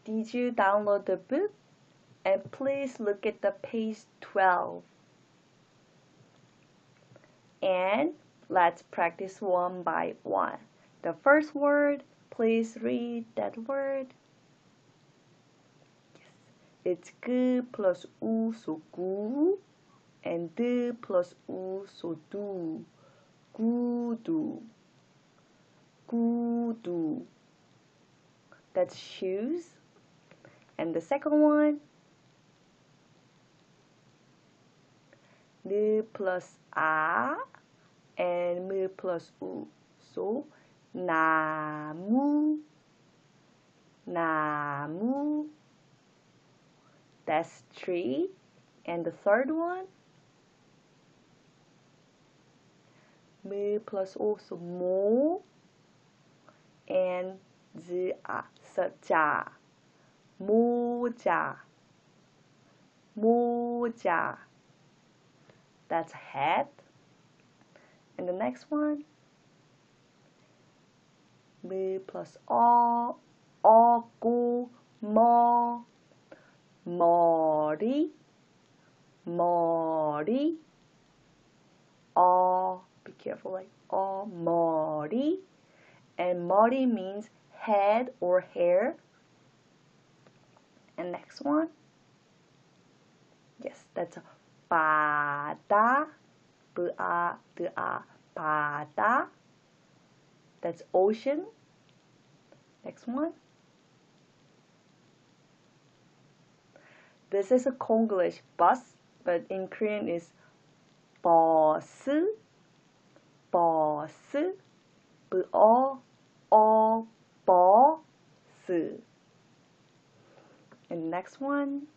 Did you download the book? And please look at the page 12. And let's practice one by one. The first word, please read that word. It's 그 plus u, so 구. And 드 plus u, so 두. 구두. 구두. That's shoes. And the second one, 느 plus 아 and 무 plus u. So 나무. 나무. That's tree. And the third one, 무 plus o, so 모. And 즈아, so 자. 모자. 모자. That's hat. And the next one, 무 plus 어고, 머. 머리. 머리. Be careful, like 머리. And 머리 means head or hair. And next one, yes, that's 바다. 바다. That's ocean. Next one. This is a Konglish, bus, but in Korean is 버스. 버스. 버스. And next one,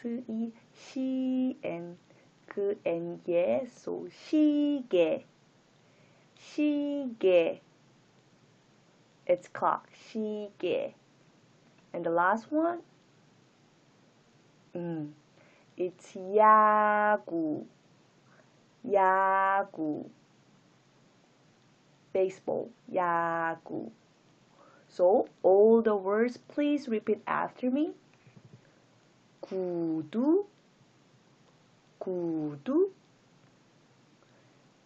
시 and 그 and 예, so 시계. 시계. It's clock. 시계. And the last one, it's 야구. 야구. Baseball. 야구. So, all the words, please repeat after me. 구두. 구두.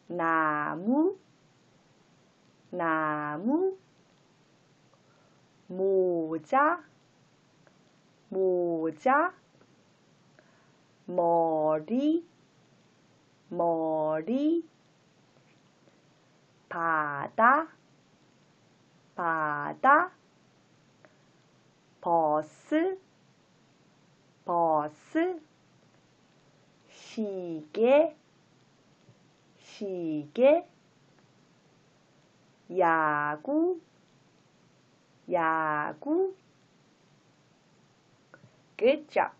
나무. 나무. 모자. 모자. 머리. 머리. 바다. 바다. 버스. 버스. 시계. 시계. 야구. 야구. Good job.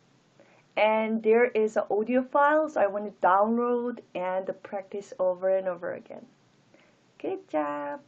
And there is an audio file, so I want to download and practice over and over again. Good job.